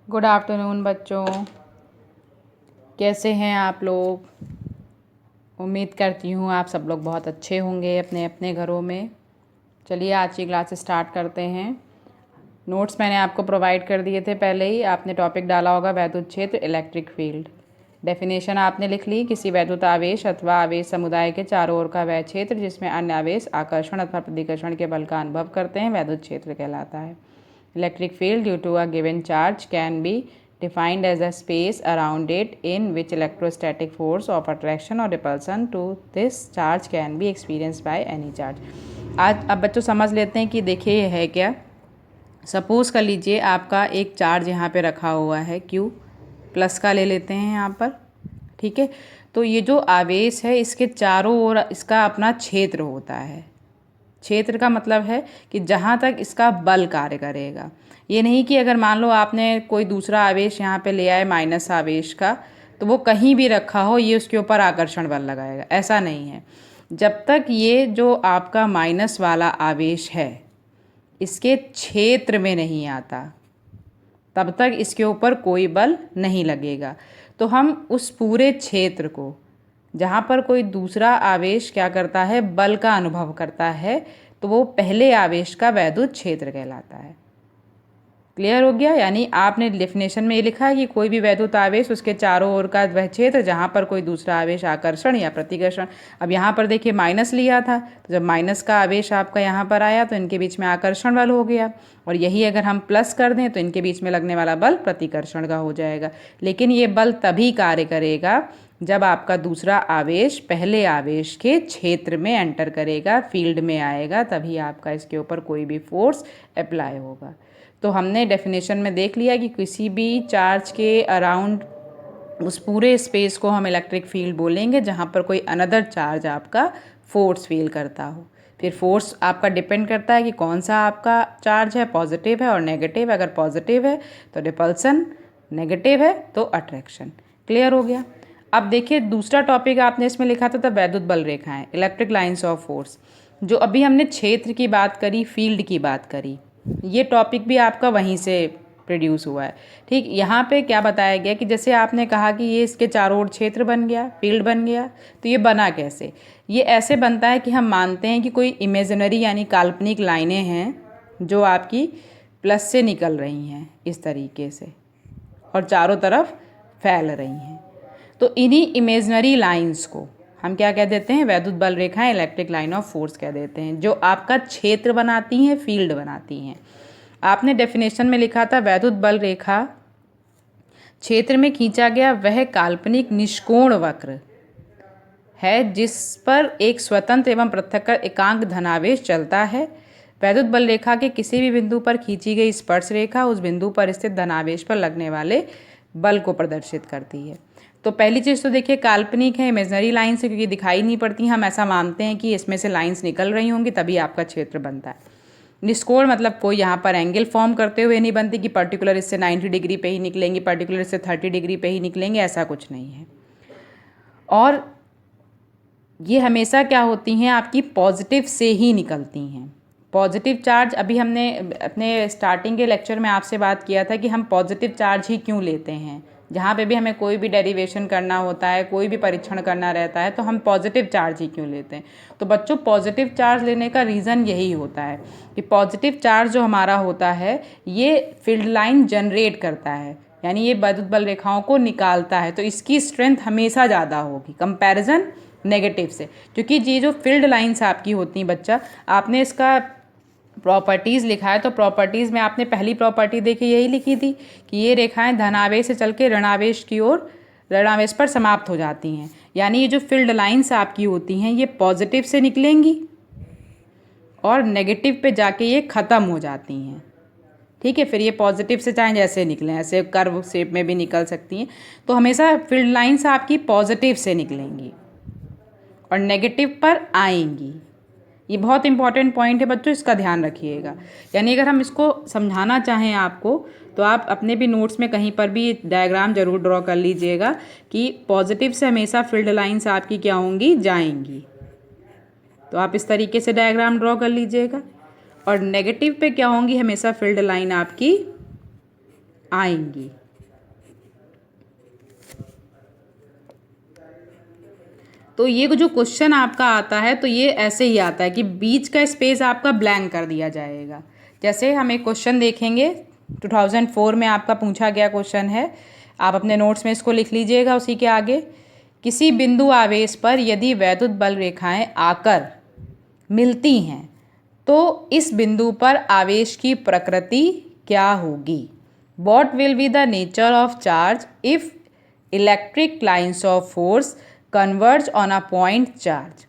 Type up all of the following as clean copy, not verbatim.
Good afternoon बच्चों, कैसे हैं आप लोग। उम्मीद करती हूँ आप सब लोग बहुत अच्छे होंगे अपने अपने घरों में। चलिए आज की क्लास स्टार्ट करते हैं। नोट्स मैंने आपको प्रोवाइड कर दिए थे पहले ही। आपने टॉपिक डाला होगा वैद्युत क्षेत्र इलेक्ट्रिक फील्ड। डेफिनेशन आपने लिख ली, किसी वैद्युत आवेश अथवा आवेश समुदाय के चारों ओर का वह क्षेत्र जिसमें अन्य आवेश आकर्षण अथवा प्रतिकर्षण के बल का अनुभव करते हैं वैद्युत क्षेत्र कहलाता है। Electric field due to a given charge can be defined as a space around it in which electrostatic force of attraction or repulsion to this charge can be experienced by any charge। आज अब बच्चों समझ लेते हैं कि देखिए ये है क्या। सपोज़ कर लीजिए आपका एक चार्ज यहाँ पे रखा हुआ है, Q प्लस का ले लेते हैं यहाँ पर, ठीक है। तो ये जो आवेश है इसके चारों ओर इसका अपना क्षेत्र होता है। क्षेत्र का मतलब है कि जहाँ तक इसका बल कार्य करेगा। ये नहीं कि अगर मान लो आपने कोई दूसरा आवेश यहाँ पे ले आए माइनस आवेश का, तो वो कहीं भी रखा हो ये उसके ऊपर आकर्षण बल लगाएगा, ऐसा नहीं है। जब तक ये जो आपका माइनस वाला आवेश है इसके क्षेत्र में नहीं आता तब तक इसके ऊपर कोई बल नहीं लगेगा। तो हम उस पूरे क्षेत्र को जहाँ पर कोई दूसरा आवेश क्या करता है, बल का अनुभव करता है, तो वो पहले आवेश का वैद्युत क्षेत्र कहलाता है। क्लियर हो गया। यानी आपने डेफिनेशन में ये लिखा है कि कोई भी वैद्युत आवेश उसके चारों ओर का वह क्षेत्र जहाँ पर कोई दूसरा आवेश आकर्षण या प्रतिकर्षण। अब यहाँ पर देखिए माइनस लिया था, तो जब माइनस का आवेश आपका यहाँ पर आया तो इनके बीच में आकर्षण बल हो गया, और यही अगर हम प्लस कर दें तो इनके बीच में लगने वाला बल प्रतिकर्षण का हो जाएगा। लेकिन ये बल तभी कार्य करेगा जब आपका दूसरा आवेश पहले आवेश के क्षेत्र में एंटर करेगा, फील्ड में आएगा, तभी आपका इसके ऊपर कोई भी फोर्स अप्लाई होगा। तो हमने डेफिनेशन में देख लिया कि किसी भी चार्ज के अराउंड उस पूरे स्पेस को हम इलेक्ट्रिक फील्ड बोलेंगे जहाँ पर कोई अनदर चार्ज आपका फोर्स फील करता हो। फिर फोर्स आपका डिपेंड करता है कि कौन सा आपका चार्ज है, पॉजिटिव है और नेगेटिव। अगर पॉजिटिव है तो रिपल्सन, नेगेटिव है तो अट्रैक्शन। क्लियर हो गया। अब देखिए दूसरा टॉपिक आपने इसमें लिखा था वैद्युत बल रेखाएं, इलेक्ट्रिक लाइंस ऑफ फोर्स। जो अभी हमने क्षेत्र की बात करी, फील्ड की बात करी, ये टॉपिक भी आपका वहीं से प्रोड्यूस हुआ है। ठीक, यहाँ पे क्या बताया गया कि जैसे आपने कहा कि ये इसके चारों ओर क्षेत्र बन गया, फील्ड बन गया, तो ये बना कैसे। ये ऐसे बनता है कि हम मानते हैं कि कोई इमेजिनरी यानी काल्पनिक लाइनें हैं जो आपकी प्लस से निकल रही हैं इस तरीके से और चारों तरफ फैल रही हैं। तो इन्हीं इमेजिनरी लाइंस को हम क्या कह देते हैं, वैद्युत बल रेखाएं, इलेक्ट्रिक लाइन ऑफ फोर्स कह देते हैं, जो आपका क्षेत्र बनाती हैं, फील्ड बनाती हैं। आपने डेफिनेशन में लिखा था वैद्युत बल रेखा क्षेत्र में खींचा गया वह काल्पनिक निष्कोण वक्र है जिस पर एक स्वतंत्र एवं पृथक्कर एकांक धनावेश चलता है। वैद्युत बल रेखा के किसी भी बिंदु पर खींची गई स्पर्श रेखा उस बिंदु पर स्थित धनावेश पर लगने वाले बल को प्रदर्शित करती है। तो पहली चीज़ तो देखिए काल्पनिक है, इमेजनरी लाइन से, क्योंकि दिखाई नहीं पड़ती, हम ऐसा मानते हैं कि इसमें से लाइंस निकल रही होंगी तभी आपका क्षेत्र बनता है। निष्कोण मतलब कोई यहाँ पर एंगल फॉर्म करते हुए नहीं बनती कि पर्टिकुलर इससे 90 डिग्री पे ही निकलेंगी, पर्टिकुलर इससे 30 डिग्री पे ही निकलेंगे, ऐसा कुछ नहीं है। और ये हमेशा क्या होती हैं, आपकी पॉजिटिव से ही निकलती हैं। पॉजिटिव चार्ज, अभी हमने अपने स्टार्टिंग के लेक्चर में आपसे बात किया था कि हम पॉजिटिव चार्ज ही क्यों लेते हैं। जहाँ पे भी हमें कोई भी डेरिवेशन करना होता है, कोई भी परीक्षण करना रहता है, तो हम पॉजिटिव चार्ज ही क्यों लेते हैं। तो बच्चों पॉजिटिव चार्ज लेने का रीज़न यही होता है कि पॉजिटिव चार्ज जो हमारा होता है ये फील्ड लाइन जनरेट करता है, यानी ये वैद्युत बल रेखाओं को निकालता है, तो इसकी स्ट्रेंथ हमेशा ज़्यादा होगी कंपैरिजन नेगेटिव से। क्योंकि ये जो फील्ड लाइंस आपकी होती हैं बच्चा, आपने इसका प्रॉपर्टीज़ लिखा है, तो प्रॉपर्टीज़ में आपने पहली प्रॉपर्टी देखी यही लिखी थी कि ये रेखाएं धनावेश से चल के ऋणावेश की ओर, ऋणावेश पर समाप्त हो जाती हैं। यानी ये जो फील्ड लाइंस आपकी होती हैं ये पॉजिटिव से निकलेंगी और नेगेटिव पे जाके ये ख़त्म हो जाती हैं। ठीक है, फिर ये पॉजिटिव से चाहे जैसे निकलें, ऐसे कर्व शेप में भी निकल सकती हैं। तो हमेशा फील्ड लाइंस आपकी पॉजिटिव से निकलेंगी और नेगेटिव पर आएंगी। ये बहुत इंपॉर्टेंट पॉइंट है बच्चों, इसका ध्यान रखिएगा। यानी अगर हम इसको समझाना चाहें आपको, तो आप अपने भी नोट्स में कहीं पर भी डायग्राम जरूर ड्रॉ कर लीजिएगा कि पॉजिटिव से हमेशा फील्ड लाइंस आपकी क्या होंगी, जाएंगी। तो आप इस तरीके से डायग्राम ड्रॉ कर लीजिएगा। और नेगेटिव पे क्या होंगी, हमेशा फील्ड लाइन आपकी आएंगी। तो ये जो क्वेश्चन आपका आता है तो ये ऐसे ही आता है कि बीच का स्पेस आपका ब्लैंक कर दिया जाएगा। जैसे हम एक क्वेश्चन देखेंगे 2004 में आपका पूछा गया क्वेश्चन है, आप अपने नोट्स में इसको लिख लीजिएगा। उसी के आगे, किसी बिंदु आवेश पर यदि वैद्युत बल रेखाएं आकर मिलती हैं तो इस बिंदु पर आवेश की प्रकृति क्या होगी? What will be the nature of charge if electric lines of force converge on a point charge.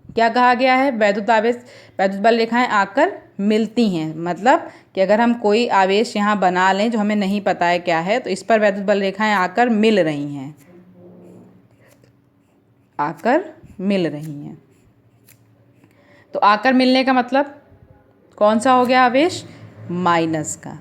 क्या कहा गया है? वैद्युत बल रेखाएं आकर मिलती हैं, मतलब कि अगर हम कोई आवेश यहाँ बना लें जो हमें नहीं पता है क्या है, तो इस पर वैद्युत बल रेखाएं आकर मिल रही हैं, आकर मिल रही हैं। तो आकर मिलने का मतलब कौन सा हो गया आवेश? माइनस का।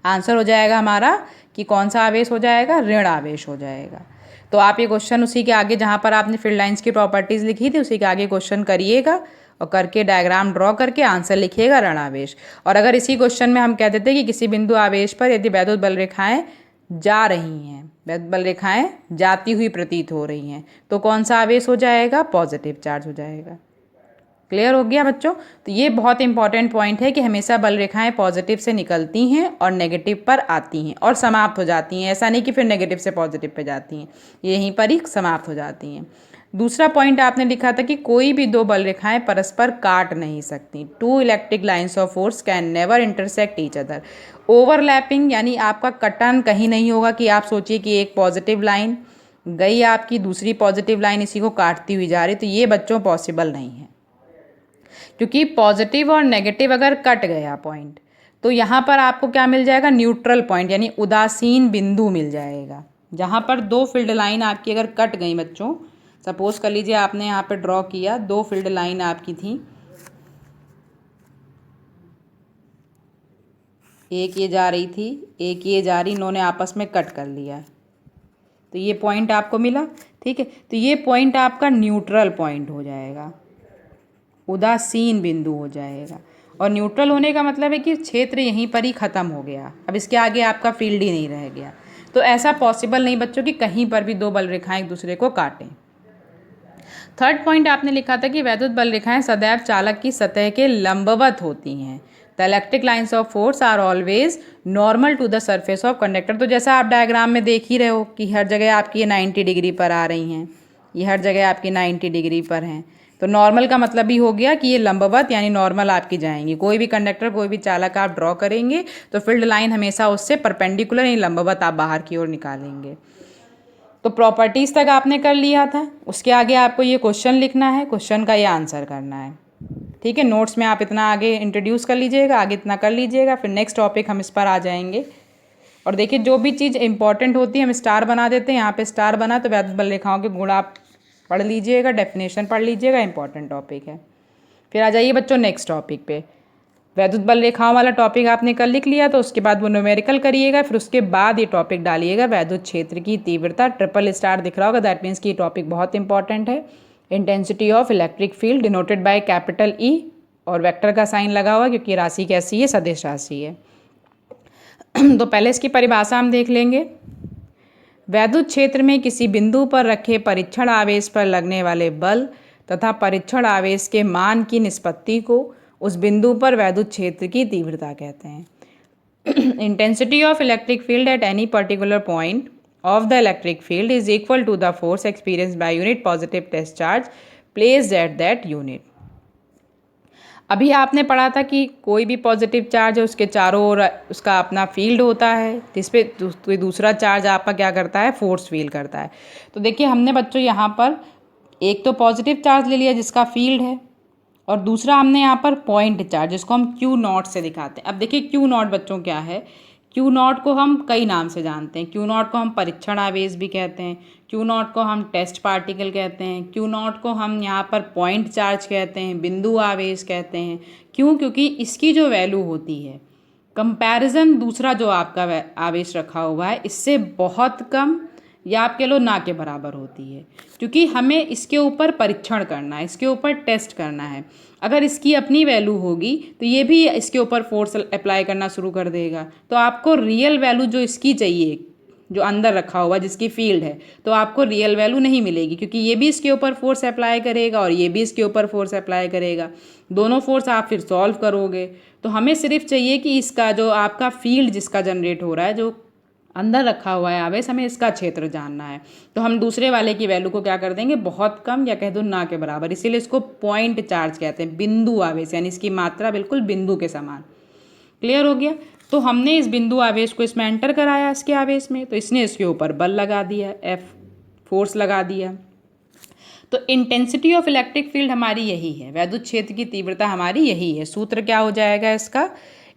आंसर हो जाएगा हमारा कि कौन सा आवेश हो जाएगा? ऋण आवेश हो जाएगा। तो आप ये क्वेश्चन उसी के आगे जहाँ पर आपने फील्ड लाइंस की प्रॉपर्टीज़ लिखी थी उसी के आगे क्वेश्चन करिएगा और करके डायग्राम ड्रॉ करके आंसर लिखिएगा ऋण आवेश। और अगर इसी क्वेश्चन में हम कह देते कि किसी बिंदु आवेश पर यदि वैद्युत बल रेखाएं जा रही हैं, वैद्युत बल रेखाएं जाती हुई प्रतीत हो रही हैं, तो कौन सा आवेश हो जाएगा? पॉजिटिव चार्ज हो जाएगा। क्लियर हो गया बच्चों? तो ये बहुत इंपॉर्टेंट पॉइंट है कि हमेशा बल रेखाएं पॉजिटिव से निकलती हैं और नेगेटिव पर आती हैं और समाप्त हो जाती हैं। ऐसा नहीं कि फिर नेगेटिव से पॉजिटिव पे जाती हैं, यहीं पर ही समाप्त हो जाती हैं। दूसरा पॉइंट आपने लिखा था कि कोई भी दो बल रेखाएं परस्पर काट नहीं सकती। Two electric lines of force can never intersect each other. Overlapping यानी आपका कटन कहीं नहीं होगा कि आप सोचिए कि एक पॉजिटिव लाइन गई आपकी, दूसरी पॉजिटिव लाइन इसी को काटती हुई जा रही, तो ये बच्चों पॉसिबल नहीं है। क्योंकि पॉजिटिव और नेगेटिव अगर कट गया पॉइंट तो यहाँ पर आपको क्या मिल जाएगा? न्यूट्रल पॉइंट यानी उदासीन बिंदु मिल जाएगा। जहाँ पर दो फील्ड लाइन आपकी अगर कट गई बच्चों, सपोज कर लीजिए आपने यहाँ पे ड्रॉ किया, दो फील्ड लाइन आपकी थी, एक ये जा रही थी, एक ये जा रही, इन्होंने आपस में कट कर लिया, तो ये पॉइंट आपको मिला। ठीक है, तो ये पॉइंट आपका न्यूट्रल पॉइंट हो जाएगा, उदासीन बिंदु हो जाएगा। और न्यूट्रल होने का मतलब है कि क्षेत्र यहीं पर ही ख़त्म हो गया, अब इसके आगे आपका फील्ड ही नहीं रह गया। तो ऐसा पॉसिबल नहीं बच्चों कि कहीं पर भी दो बल रेखाएं एक दूसरे को काटें। थर्ड पॉइंट आपने लिखा था कि वैद्युत बल रेखाएं सदैव चालक की सतह के लंबवत होती हैं। The electric lines of force are always normal to the surface of conductor. तो जैसा आप डायग्राम में देख ही रहे हो कि हर जगह आपकी ये 90 डिग्री पर आ रही हैं, ये हर जगह आपकी 90 डिग्री पर हैं। तो नॉर्मल का मतलब भी हो गया कि ये लंबवत यानी नॉर्मल आपकी जाएंगी। कोई भी कंडक्टर, कोई भी चालक आप ड्रॉ करेंगे तो फील्ड लाइन हमेशा उससे परपेंडिकुलर यानी लंबवत आप बाहर की ओर निकालेंगे। तो प्रॉपर्टीज़ तक आपने कर लिया था, उसके आगे आपको ये क्वेश्चन लिखना है, क्वेश्चन का ये आंसर करना है। ठीक है, नोट्स में आप इतना आगे इंट्रोड्यूस कर लीजिएगा, आगे इतना कर लीजिएगा, फिर नेक्स्ट टॉपिक हम इस पर आ जाएंगे। और देखिए जो भी चीज़ इंपॉर्टेंट होती है हम स्टार बना देते हैं, यहाँ पे स्टार बना तो वैद्युत बल रेखाओं के गुण आप पढ़ लीजिएगा, डेफिनेशन पढ़ लीजिएगा, इंपॉर्टेंट टॉपिक है। फिर आ जाइए बच्चों नेक्स्ट टॉपिक पे। वैद्युत बल रेखाओं वाला टॉपिक आपने कल लिख लिया तो उसके बाद वो न्यूमेरिकल करिएगा, फिर उसके बाद ये टॉपिक डालिएगा वैद्युत क्षेत्र की तीव्रता। ट्रिपल स्टार दिख रहा होगा, दैट मीन्स कि ये टॉपिक बहुत इंपॉर्टेंट है। Intensity of electric field denoted by capital E और वेक्टर का साइन लगा हुआ क्योंकि राशि कैसी है? सदिश राशि है। तो पहले इसकी परिभाषा हम देख लेंगे। वैद्युत क्षेत्र में किसी बिंदु पर रखे परीक्षण आवेश पर लगने वाले बल तथा परीक्षण आवेश के मान की निष्पत्ति को उस बिंदु पर वैद्युत क्षेत्र की तीव्रता कहते हैं। Intensity of electric field at any particular point of the electric field is equal to the force experienced by unit positive test charge placed at that unit. अभी आपने पढ़ा था कि कोई भी पॉजिटिव चार्ज है उसके चारों ओर उसका अपना फील्ड होता है, जिस पे कोई दूसरा चार्ज आपका क्या करता है? फोर्स फील करता है। तो देखिए हमने बच्चों यहाँ पर एक तो पॉजिटिव चार्ज ले लिया जिसका फील्ड है, और दूसरा हमने यहाँ पर पॉइंट चार्ज जिसको हम क्यू नॉट से दिखाते हैं। अब देखिए क्यू नॉट बच्चों क्या है? क्यू नॉट को हम कई नाम से जानते हैं। क्यू नॉट को हम परीक्षण आवेश भी कहते हैं, क्यू नॉट को हम टेस्ट पार्टिकल कहते हैं, क्यू नॉट को हम यहाँ पर पॉइंट चार्ज कहते हैं, बिंदु आवेश कहते हैं। क्यों? क्योंकि इसकी जो वैल्यू होती है कंपैरिजन दूसरा जो आपका आवेश रखा हुआ है इससे बहुत कम या आप कह लो ना के बराबर होती है, क्योंकि हमें इसके ऊपर परीक्षण करना है, इसके ऊपर टेस्ट करना है। अगर इसकी अपनी वैल्यू होगी तो ये भी इसके ऊपर फोर्स अप्लाई करना शुरू कर देगा, तो आपको रियल वैल्यू जो इसकी चाहिए, जो अंदर रखा हुआ जिसकी फील्ड है, तो आपको रियल वैल्यू नहीं मिलेगी, क्योंकि ये भी इसके ऊपर फोर्स अप्लाई करेगा और ये भी इसके ऊपर फोर्स अप्लाई करेगा। दोनों फोर्स आप फिर सॉल्व करोगे तो हमें सिर्फ चाहिए कि इसका जो आपका फील्ड जिसका जनरेट हो रहा है, जो अंदर रखा हुआ है आवेश, हमें इसका क्षेत्र जानना है। तो हम दूसरे वाले की वैल्यू को क्या कर देंगे, बहुत कम या कह दो ना के बराबर, इसीलिए इसको पॉइंट चार्ज कहते हैं, बिंदु आवेश, यानी इसकी मात्रा बिल्कुल बिंदु के समान। क्लियर हो गया। तो हमने इस बिंदु आवेश को इसमें एंटर कराया इसके आवेश में, तो इसने इसके ऊपर बल लगा दिया, एफ फोर्स लगा दिया। तो इंटेंसिटी ऑफ इलेक्ट्रिक फील्ड हमारी यही है, वैद्युत क्षेत्र की तीव्रता हमारी यही है। सूत्र क्या हो जाएगा इसका,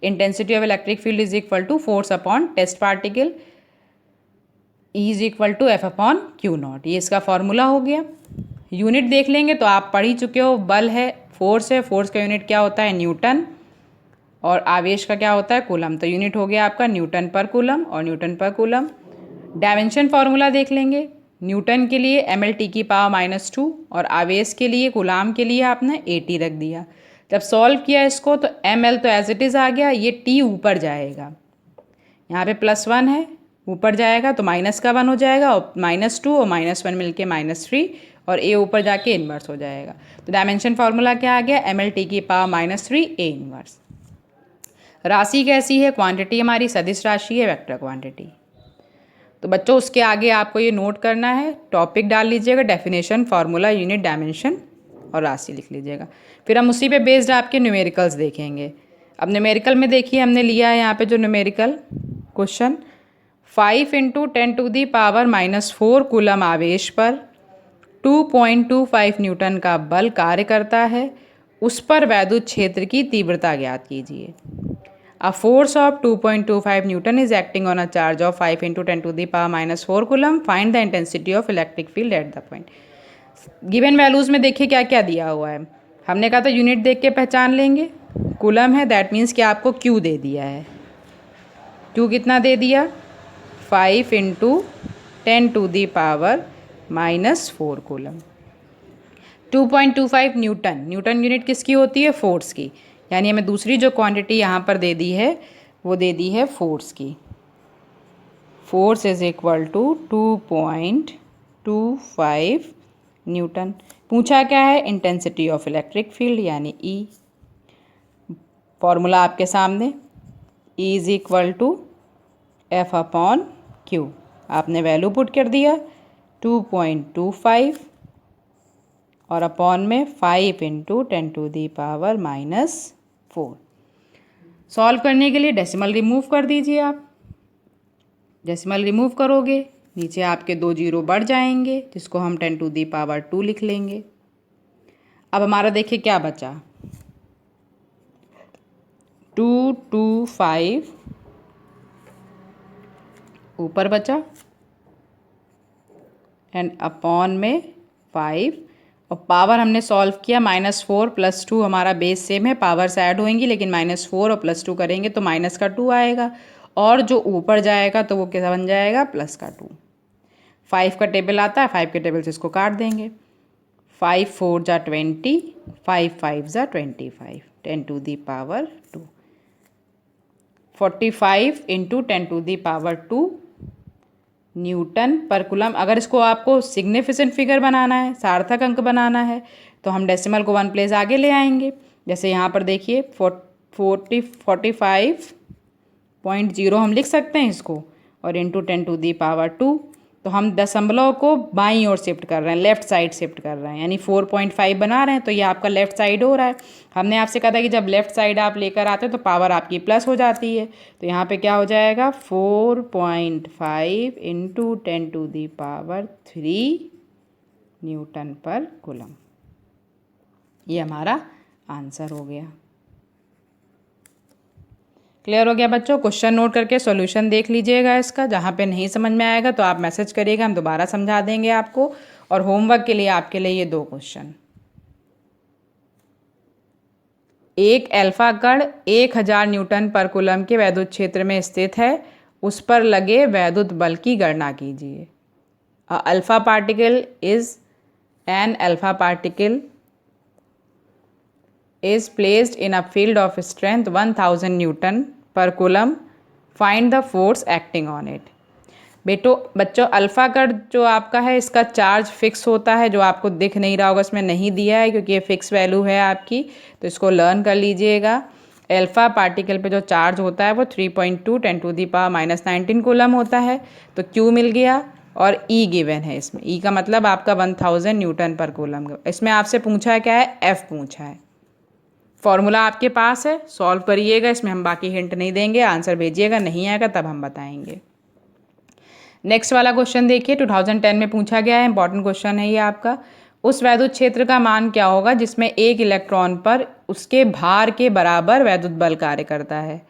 intensity of electric field is equal to force upon test particle E is equal to F upon Q not. ये इसका फॉर्मूला हो गया। यूनिट देख लेंगे तो आप पढ़ ही चुके हो, बल है, फोर्स है, फोर्स का यूनिट क्या होता है, न्यूटन, और आवेश का क्या होता है, कूलम। तो यूनिट हो गया आपका न्यूटन पर कूलम और न्यूटन पर कूलम। डायमेंशन फार्मूला देख लेंगे, न्यूटन के लिए ml की पावर -2 और आवेश के लिए कूलाम के लिए आपने AT रख दिया। जब सॉल्व किया इसको तो ml तो एज इट इज़ आ गया, ये t ऊपर जाएगा, यहाँ पे +1 है, ऊपर जाएगा तो -1 हो जाएगा, और -2 और -1 मिलके -3, और a ऊपर जाके इन्वर्स हो जाएगा। तो डायमेंशन फार्मूला क्या आ गया, ml की पावर -3 a इन्वर्स। राशि कैसी है, क्वांटिटी हमारी सदिश राशि है, वेक्टर क्वांटिटी। तो बच्चों उसके आगे आपको ये नोट करना है, टॉपिक डाल लीजिएगा, डेफिनेशन, फार्मूला, यूनिट, डायमेंशन और राशि लिख लीजिएगा। फिर हम उसी पे बेस्ड आपके न्यूमेरिकल्स देखेंगे। अब न्यूमेरिकल में देखिए हमने लिया है यहाँ पे जो न्यूमेरिकल क्वेश्चन, 5 × 10⁻⁻4 कूलम आवेश पर 2.25 न्यूटन का बल कार्य करता है, उस पर वैद्युत क्षेत्र की तीव्रता ज्ञात कीजिए। A force of 2.25 Newton is acting on a charge of 5 × 10⁻⁻4 coulomb. Find the intensity of electric field at the point. Given values में देखिए क्या क्या दिया हुआ है। हमने कहा था यूनिट देख के पहचान लेंगे, कूलम है, दैट मीन्स कि आपको Q दे दिया है। Q कितना दे दिया, 5 × 10⁻⁻4 कूलम। 2.25 न्यूटन, न्यूटन यूनिट किसकी होती है, फोर्स की, यानी हमें दूसरी जो क्वांटिटी यहाँ पर दे दी है वो दे दी है फोर्स की। Force is equal to 2.25 newton. पूछा क्या है, इंटेंसिटी ऑफ इलेक्ट्रिक फील्ड यानी E। फॉर्मूला आपके सामने, E is equal to F upon Q। आपने वैल्यू पुट कर दिया 2.25 और अपॉन में 5 × 10⁻⁻4। सॉल्व करने के लिए डेसिमल रिमूव कर दीजिए आप। डेसिमल रिमूव करोगे नीचे आपके 2 जीरो बढ़ जाएंगे, जिसको हम 10⁻² लिख लेंगे। अब हमारा देखिए क्या बचा, 225 ऊपर बचा एंड अपॉन में 5, और पावर हमने सॉल्व किया, -4 + 2 हमारा बेस सेम है, पावर से ऐड होंगी, लेकिन -4 और +2 करेंगे तो -2 आएगा, और जो ऊपर जाएगा तो वो क्या बन जाएगा, +2। 5 का टेबल आता है, 5 के टेबल से इसको काट देंगे, 5 4 = 20, 5 5 = 25, 10⁻²। 45 × 10⁻² न्यूटन पर कूलम। अगर इसको आपको सिग्निफिकेंट फिगर बनाना है, सार्थक अंक बनाना है, तो हम डेसिमल को 1 प्लेस आगे ले आएंगे। जैसे यहाँ पर देखिए 45.0 हम लिख सकते हैं इसको, और इंटू 10⁻²। तो हम दशमलव को बाईं ओर शिफ्ट कर रहे हैं, लेफ्ट साइड शिफ्ट कर रहे हैं, यानी 4.5 बना रहे हैं, तो ये आपका लेफ्ट साइड हो रहा है। हमने आपसे कहा था कि जब लेफ्ट साइड आप लेकर आते हैं तो पावर आपकी प्लस हो जाती है, तो यहाँ पे क्या हो जाएगा, 4.5 × 10⁻³ न्यूटन पर कूलम। ये हमारा आंसर हो गया। क्लियर हो गया बच्चों। क्वेश्चन नोट करके सॉल्यूशन देख लीजिएगा इसका, जहाँ पे नहीं समझ में आएगा तो आप मैसेज करिएगा, हम दोबारा समझा देंगे आपको। और होमवर्क के लिए आपके लिए ये 2 क्वेश्चन। एक एल्फा कण 1000 न्यूटन पर कूलम के वैद्युत क्षेत्र में स्थित है, उस पर लगे वैद्युत बल की गणना कीजिए। Alpha particle is an alpha particle is placed in a field of strength 1000 Newton per coulomb. Find the force acting on it. बच्चों अल्फ़ा का जो आपका है इसका चार्ज फिक्स होता है, जो आपको दिख नहीं रहा होगा इसमें नहीं दिया है क्योंकि ये फिक्स वैल्यू है आपकी, तो इसको लर्न कर लीजिएगा। अल्फ़ा पार्टिकल पे जो चार्ज होता है वो 3.2 10⁻⁻19 कूलम होता है। तो Q मिल गया और E गिवन है इसमें। E का मतलब आपका 1000 न्यूटन पर कूलम। इसमें आपसे पूछा है क्या है, F पूछा है। फॉर्मूला आपके पास है, सॉल्व करिएगा, इसमें हम बाकी हिंट नहीं देंगे, आंसर भेजिएगा, नहीं आएगा तब हम बताएंगे। नेक्स्ट वाला क्वेश्चन देखिए, 2010 में पूछा गया है, इंपॉर्टेंट क्वेश्चन है ये आपका। उस वैद्युत क्षेत्र का मान क्या होगा जिसमें एक इलेक्ट्रॉन पर उसके भार के बराबर वैद्युत बल कार्य करता है।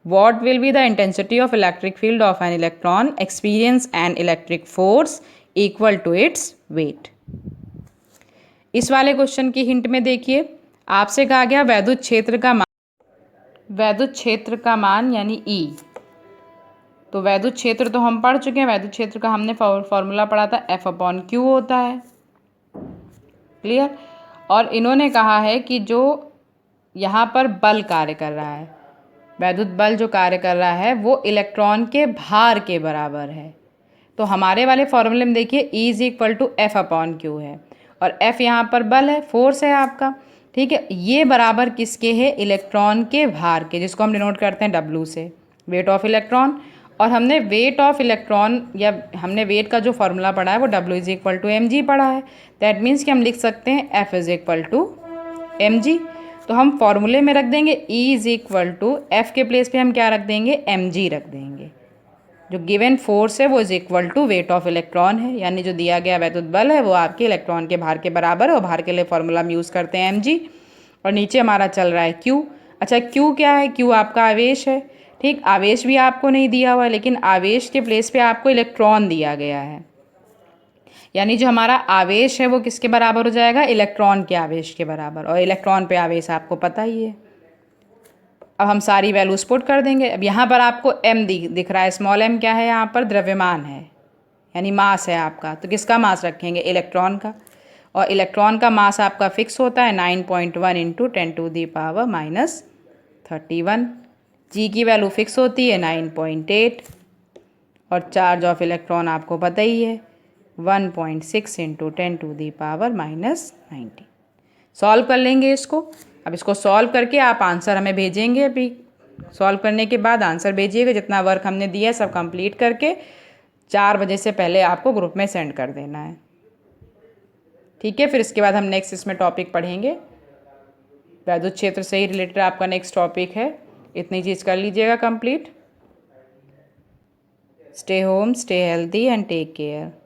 What will be the intensity of electric field of an electron experience an electric force equal to its weight. इस वाले क्वेश्चन की हिंट में देखिए, आपसे कहा गया वैद्युत क्षेत्र का मान यानी E। तो वैद्युत क्षेत्र तो हम पढ़ चुके हैं, वैद्युत क्षेत्र का हमने फॉर्मूला पढ़ा था, F/Q होता है, क्लियर। और इन्होंने कहा है कि जो यहाँ पर बल कार्य कर रहा है, वैद्युत बल जो कार्य कर रहा है वो इलेक्ट्रॉन के भार के बराबर है। तो हमारे वाले फॉर्मूले में देखिए E = F/Q है, और F यहाँ पर बल है, फोर्स है आपका, ठीक है। ये बराबर किसके है, इलेक्ट्रॉन के भार के, जिसको हम डिनोट करते हैं W से, वेट ऑफ इलेक्ट्रॉन। और हमने वेट ऑफ इलेक्ट्रॉन या हमने वेट का जो फॉर्मूला पढ़ा है वो W = mg पढ़ा है। दैट मीन्स कि हम लिख सकते हैं F = mg। तो हम फॉर्मूले में रख देंगे E = F के प्लेस पे हम क्या रख देंगे, mg रख देंगे। जो गिवन फोर्स है वो = वेट ऑफ इलेक्ट्रॉन है, यानी जो दिया गया वैद्युत बल है वो आपके इलेक्ट्रॉन के भार के बराबर है, और भार के लिए फॉर्मूला हम यूज़ करते हैं mg। और नीचे हमारा चल रहा है Q। अच्छा, Q क्या है, Q आपका आवेश है, ठीक। आवेश भी आपको नहीं दिया हुआ है, लेकिन आवेश के प्लेस पे आपको इलेक्ट्रॉन दिया गया है, यानी जो हमारा आवेश है वो किसके बराबर हो जाएगा, इलेक्ट्रॉन के आवेश के बराबर। और इलेक्ट्रॉन पे आवेश आपको पता ही है। अब हम सारी वैल्यूज पुट कर देंगे। अब यहाँ पर आपको m दिख रहा है, स्मॉल m क्या है, यहाँ पर द्रव्यमान है, यानी मास है आपका। तो किसका मास रखेंगे, इलेक्ट्रॉन का। और इलेक्ट्रॉन का मास आपका फिक्स होता है 9.1 × 10⁻31। जी की वैल्यू फिक्स होती है 9.8, और चार्ज ऑफ इलेक्ट्रॉन आपको पता ही है 1.6 × 10⁻⁻19। सॉल्व कर लेंगे इसको। अब इसको सॉल्व करके आप आंसर हमें भेजेंगे। अभी सॉल्व करने के बाद आंसर भेजिएगा, जितना वर्क हमने दिया है सब कंप्लीट करके 4 बजे से पहले आपको ग्रुप में सेंड कर देना है, ठीक है। फिर इसके बाद हम नेक्स्ट इसमें टॉपिक पढ़ेंगे, वैद्युत क्षेत्र से ही रिलेटेड आपका नेक्स्ट टॉपिक है। इतनी चीज़ कर लीजिएगा complete. Stay home, stay healthy and take care.